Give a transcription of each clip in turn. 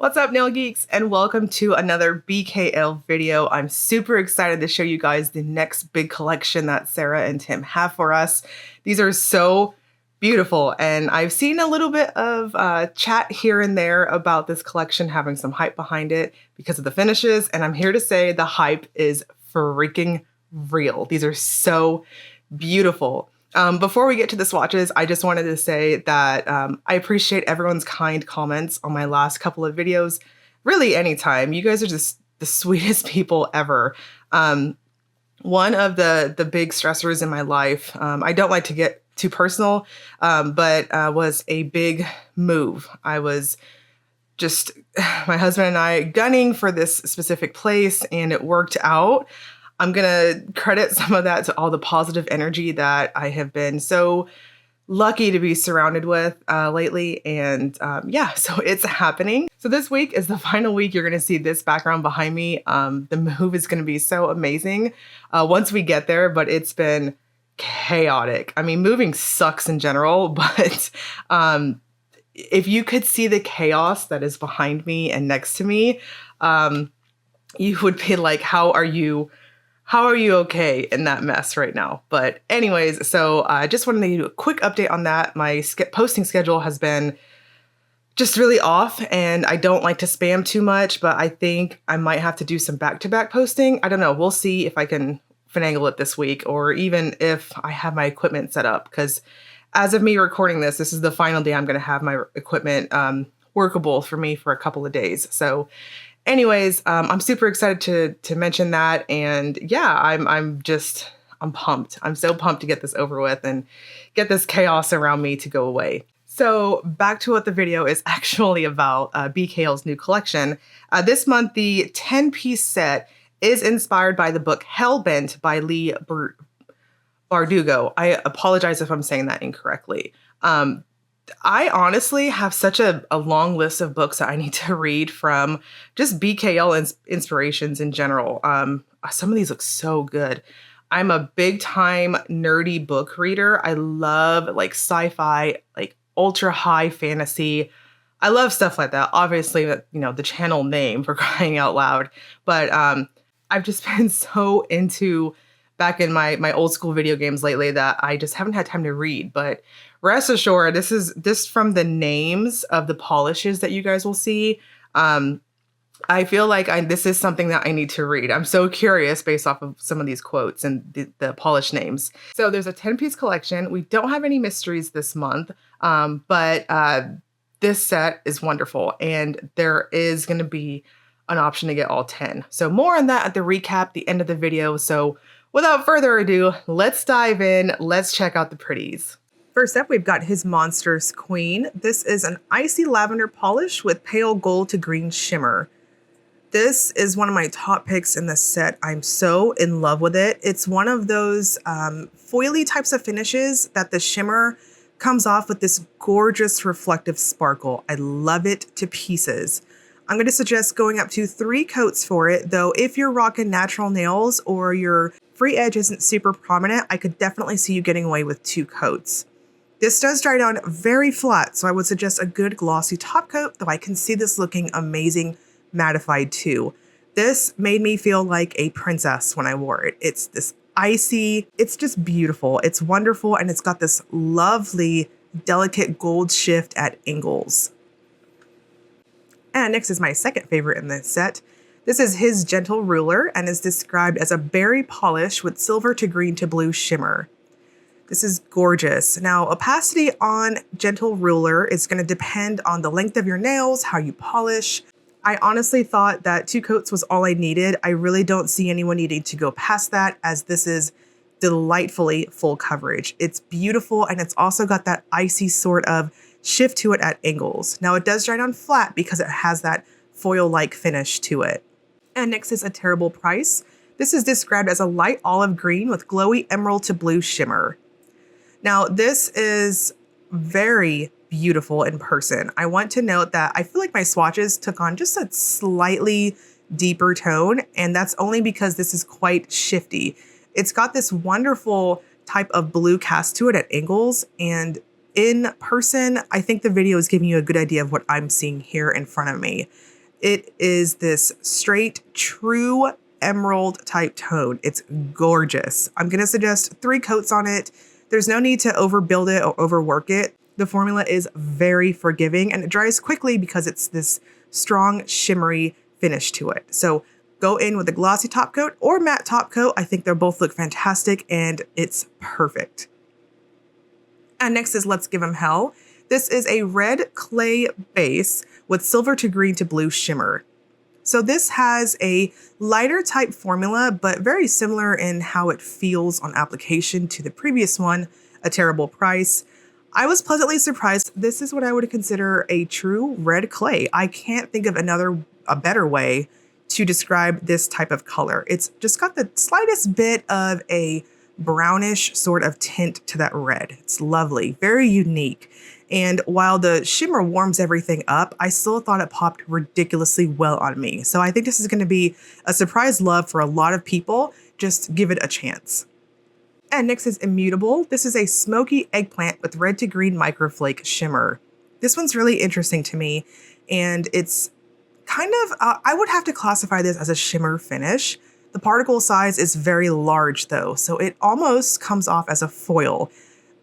What's up, nail geeks, and welcome to another BKL video. I'm super excited to show you guys the next big collection that Sarah and Tim have for us. These are so beautiful, and I've seen a little bit of chat here and there about this collection having some hype behind it because of the finishes, and I'm here to say the hype is freaking real. These are so beautiful. Before we get to the swatches, I just wanted to say that I appreciate everyone's kind comments on my last couple of videos. Really, anytime. You guys are just the sweetest people ever. One of the big stressors in my life, I don't like to get too personal, but was a big move. I was just, my husband and I gunning for this specific place, and it worked out. I'm going to credit some of that to all the positive energy that I have been so lucky to be surrounded with lately. And yeah, so it's happening. So this week is the final week. You're going to see this background behind me. The move is going to be so amazing once we get there, but it's been chaotic. I mean, moving sucks in general, but if you could see the chaos that is behind me and next to me, you would be like, how are you okay in that mess right now? But anyways, so I just wanted to do a quick update on that. My posting schedule has been just really off, and I don't like to spam too much, but I think I might have to do some back-to-back posting. I don't know. We'll see if I can finagle it this week, or even if I have my equipment set up, because as of me recording this is the final day I'm going to have my equipment workable for me for a couple of days. So anyways, I'm super excited to mention that, and yeah, I'm pumped. I'm so pumped to get this over with and get this chaos around me to go away. So back to what the video is actually about, BKL's new collection. This month, the 10-piece set is inspired by the book Hellbent by Lee Bardugo. I apologize if I'm saying that incorrectly. I honestly have such a long list of books that I need to read from just BKL inspirations in general. Some of these look so good. I'm a big time nerdy book reader. I love like sci-fi, like ultra high fantasy. I love stuff like that. Obviously, the channel name for crying out loud. But I've just been so into back in my old school video games lately that I just haven't had time to read. But rest assured, this from the names of the polishes that you guys will see. I feel like this is something that I need to read. I'm so curious based off of some of these quotes and the polish names. So there's a 10-piece collection. We don't have any mysteries this month, but this set is wonderful, and there is going to be an option to get all 10. So more on that at the recap, the end of the video. So without further ado, let's dive in. Let's check out the pretties. First up, we've got his Monstrous Queen. This is an icy lavender polish with pale gold to green shimmer. This is one of my top picks in this set. I'm so in love with it. It's one of those foily types of finishes that the shimmer comes off with this gorgeous reflective sparkle. I love it to pieces. I'm going to suggest going up to 3 coats for it, though if you're rocking natural nails or your free edge isn't super prominent, I could definitely see you getting away with 2 coats. This does dry down very flat, so I would suggest a good glossy top coat, though I can see this looking amazing mattified too. This made me feel like a princess when I wore it. It's this icy, it's just beautiful. It's wonderful, and it's got this lovely, delicate gold shift at angles. And next is my second favorite in this set. This is his Gentle Ruler and is described as a berry polish with silver to green to blue shimmer. This is gorgeous. Now, opacity on Gentle Ruler is going to depend on the length of your nails, how you polish. I honestly thought that 2 coats was all I needed. I really don't see anyone needing to go past that, as this is delightfully full coverage. It's beautiful, and it's also got that icy sort of shift to it at angles. Now, it does dry down flat because it has that foil-like finish to it. And next is A Terrible Price. This is described as a light olive green with glowy emerald to blue shimmer. Now, this is very beautiful in person. I want to note that I feel like my swatches took on just a slightly deeper tone, and that's only because this is quite shifty. It's got this wonderful type of blue cast to it at angles, and in person, I think the video is giving you a good idea of what I'm seeing here in front of me. It is this straight, true emerald type tone. It's gorgeous. I'm going to suggest 3 coats on it. There's no need to overbuild it or overwork it. The formula is very forgiving and it dries quickly because it's this strong, shimmery finish to it. So go in with a glossy top coat or matte top coat. I think they both look fantastic and it's perfect. And next is Let's Give 'Em Hell. This is a red clay base with silver to green to blue shimmer. So this has a lighter type formula, but very similar in how it feels on application to the previous one, A Terrible Price. I was pleasantly surprised. This is what I would consider a true red clay. I can't think of a better way to describe this type of color. It's just got the slightest bit of a brownish sort of tint to that red. It's lovely, very unique. And while the shimmer warms everything up, I still thought it popped ridiculously well on me. So I think this is going to be a surprise love for a lot of people. Just give it a chance. And next is Immutable. This is a smoky eggplant with red to green microflake shimmer. This one's really interesting to me, and it's kind of, I would have to classify this as a shimmer finish. The particle size is very large though, so it almost comes off as a foil,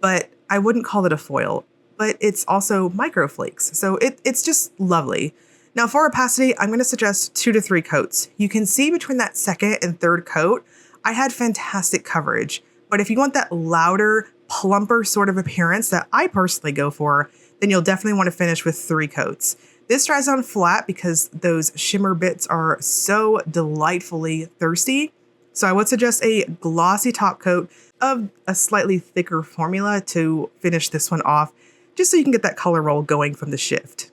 but I wouldn't call it a foil. But it's also microflakes, so it's just lovely. Now for opacity, I'm going to suggest 2 to 3 coats. You can see between that second and third coat, I had fantastic coverage. But if you want that louder, plumper sort of appearance that I personally go for, then you'll definitely want to finish with 3 coats. This dries on flat because those shimmer bits are so delightfully thirsty. So I would suggest a glossy top coat of a slightly thicker formula to finish this one off, just so you can get that color roll going from the shift.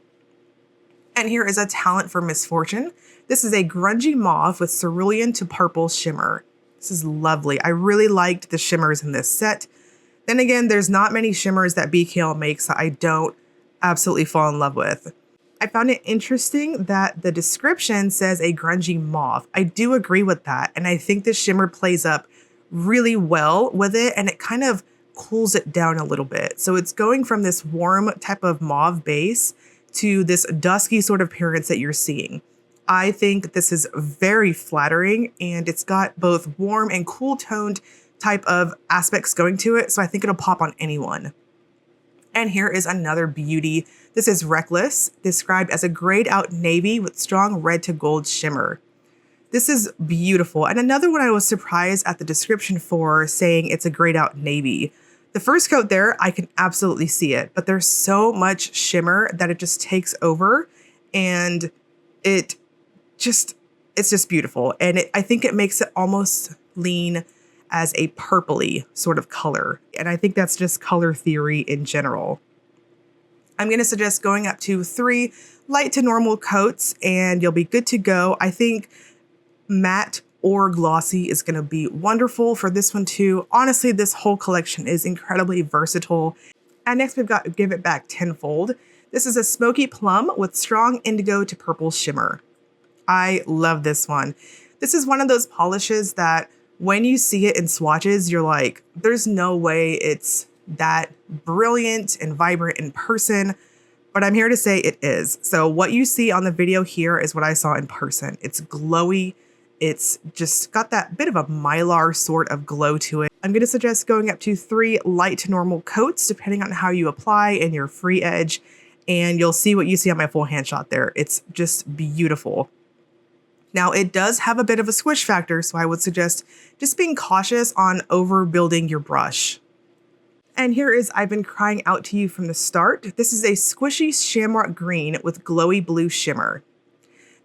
And here is a talent for Misfortune. This is a grungy mauve with cerulean to purple shimmer. This is lovely. I really liked the shimmers in this set. Then again, there's not many shimmers that BKL makes that I don't absolutely fall in love with. I found it interesting that the description says a grungy mauve. I do agree with that, and I think this shimmer plays up really well with it, and it kind of cools it down a little bit. So it's going from this warm type of mauve base to this dusky sort of appearance that you're seeing. I think this is very flattering, and it's got both warm and cool toned type of aspects going to it. So I think it'll pop on anyone. And here is another beauty. This is Reckless, described as a grayed out navy with strong red to gold shimmer. This is beautiful. And another one I was surprised at the description for, saying it's a grayed out navy. The first coat there, I can absolutely see it, but there's so much shimmer that it just takes over, and it's just beautiful. And I think it makes it almost lean as a purpley sort of color. And I think that's just color theory in general. I'm going to suggest going up to 3 light to normal coats and you'll be good to go. I think matte or glossy is going to be wonderful for this one too. Honestly, this whole collection is incredibly versatile. And next we've got Give It Back Tenfold. This is a smoky plum with strong indigo to purple shimmer. I love this one. This is one of those polishes that when you see it in swatches, you're like, there's no way it's that brilliant and vibrant in person, but I'm here to say it is. So what you see on the video here is what I saw in person. It's glowy. It's just got that bit of a mylar sort of glow to it. I'm going to suggest going up to 3 light to normal coats, depending on how you apply and your free edge, and you'll see what you see on my full hand shot there. It's just beautiful. Now, it does have a bit of a squish factor, so I would suggest just being cautious on overbuilding your brush. And here is I've Been Crying Out to You from the Start. This is a squishy shamrock green with glowy blue shimmer.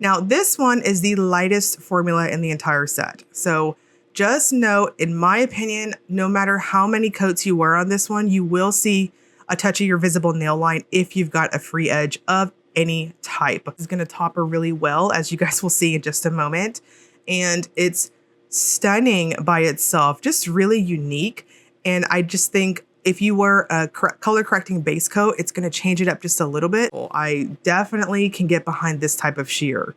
Now, this one is the lightest formula in the entire set. So just note, in my opinion, no matter how many coats you wear on this one, you will see a touch of your visible nail line if you've got a free edge of any type. It's going to topper really well, as you guys will see in just a moment. And it's stunning by itself, just really unique. And I just think if you wear a color correcting base coat, it's going to change it up just a little bit. I definitely can get behind this type of sheer.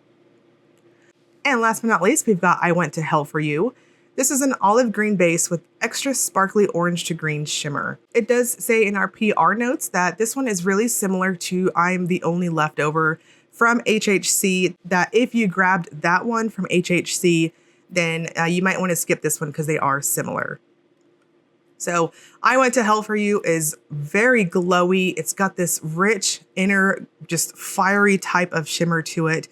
And last but not least, we've got I Went to Hell for You. This is an olive green base with extra sparkly orange to green shimmer. It does say in our PR notes that this one is really similar to I'm the Only Leftover from HHC, that if you grabbed that one from HHC, then you might want to skip this one because they are similar. So I Went to Hell for You is very glowy. It's got this rich inner, just fiery type of shimmer to it.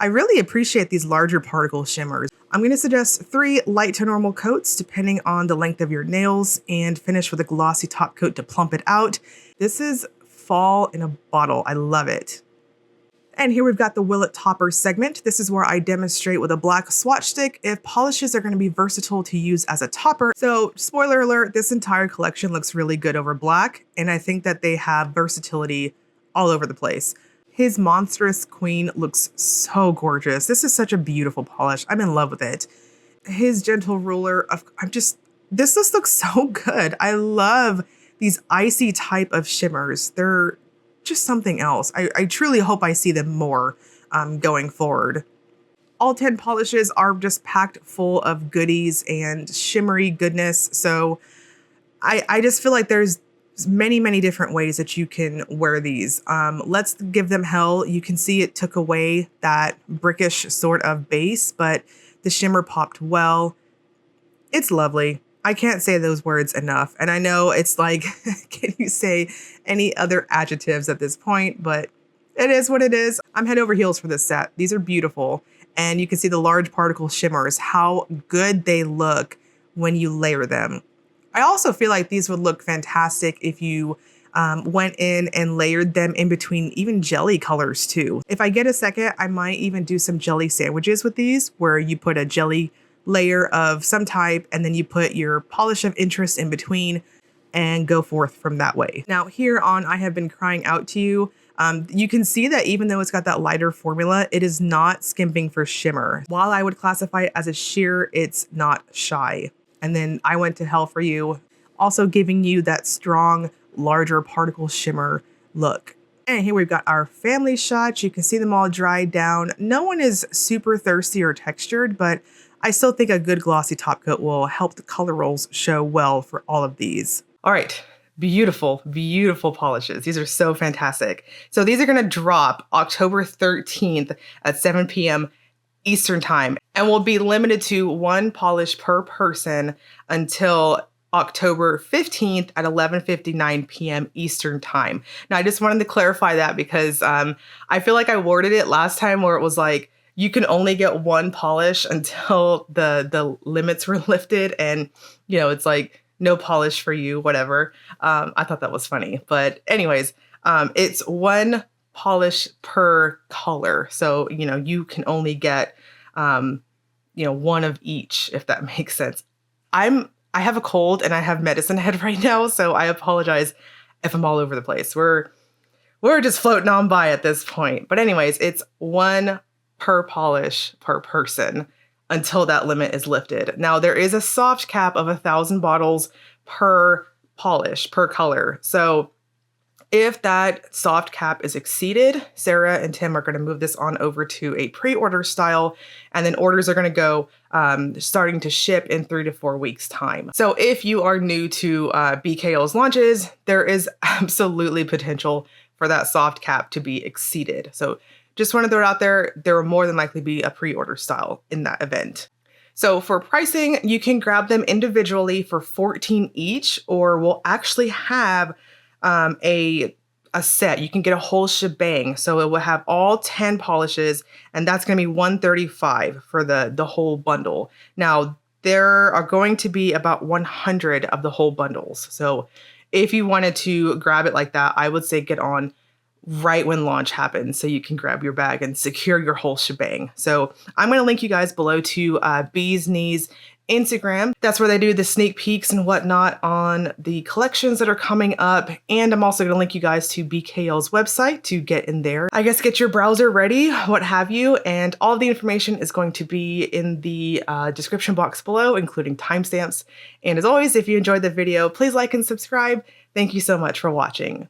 I really appreciate these larger particle shimmers. I'm going to suggest 3 light to normal coats depending on the length of your nails, and finish with a glossy top coat to plump it out. This is fall in a bottle. I love it. And here we've got the Will It Topper segment. This is where I demonstrate with a black swatch stick if polishes are going to be versatile to use as a topper. So spoiler alert, this entire collection looks really good over black, and I think that they have versatility all over the place. His Monstrous Queen looks so gorgeous. This is such a beautiful polish. I'm in love with it. His Gentle Ruler, this just looks so good. I love these icy type of shimmers. They're just something else. I truly hope I see them more going forward. All 10 polishes are just packed full of goodies and shimmery goodness. So I just feel like there's many different ways that you can wear these. Let's Give Them Hell. You can see it took away that brickish sort of base, but the shimmer popped well. It's lovely. I can't say those words enough. And I know it's like, can you say any other adjectives at this point? But it is what it is. I'm head over heels for this set. These are beautiful. And you can see the large particle shimmers, how good they look when you layer them. I also feel like these would look fantastic if you went in and layered them in between even jelly colors too. If I get a second, I might even do some jelly sandwiches with these, where you put a jelly layer of some type and then you put your polish of interest in between and go forth from that way. Now here on I Have Been Crying Out to You, you can see that even though it's got that lighter formula, it is not skimping for shimmer. While I would classify it as a sheer, it's not shy. And then I Went to Hell for You, also giving you that strong, larger particle shimmer look. And here we've got our family shots. You can see them all dried down. No one is super thirsty or textured, but I still think a good glossy top coat will help the color rolls show well for all of these. All right, beautiful, beautiful polishes. These are so fantastic. So these are gonna drop October 13th at 7 p.m. Eastern time, and will be limited to 1 polish per person until October 15th at 11:59 p.m. Eastern time. Now, I just wanted to clarify that because I feel like I worded it last time where it was like, you can only get 1 polish until the limits were lifted, and you know, it's like no polish for you, whatever. I thought that was funny, but anyways, it's 1 polish per color. So, you know, you can only get, you know, 1 of each, if that makes sense. I have a cold and I have medicine head right now, so I apologize if I'm all over the place. We're just floating on by at this point. But anyways, it's 1 per polish per person until that limit is lifted. Now, there is a soft cap of 1,000 bottles per polish, per color. So if that soft cap is exceeded, Sarah and Tim are going to move this on over to a pre-order style, and then orders are going to go starting to ship in 3 to 4 weeks time. So if you are new to BKL's launches, there is absolutely potential for that soft cap to be exceeded. So just want to throw it out there. There will more than likely be a pre-order style in that event. So for pricing, you can grab them individually for $14 each, or we'll actually have a set. You can get a whole shebang. So it will have all 10 polishes, and that's going to be $135 for the whole bundle. Now, there are going to be about 100 of the whole bundles. So if you wanted to grab it like that, I would say get on right when launch happens so you can grab your bag and secure your whole shebang. So I'm going to link you guys below to Bee's Knees Instagram. That's where they do the sneak peeks and whatnot on the collections that are coming up. And I'm also going to link you guys to BKL's website to get in there. I guess get your browser ready, what have you. And all of the information is going to be in the description box below, including timestamps. And as always, if you enjoyed the video, please like and subscribe. Thank you so much for watching.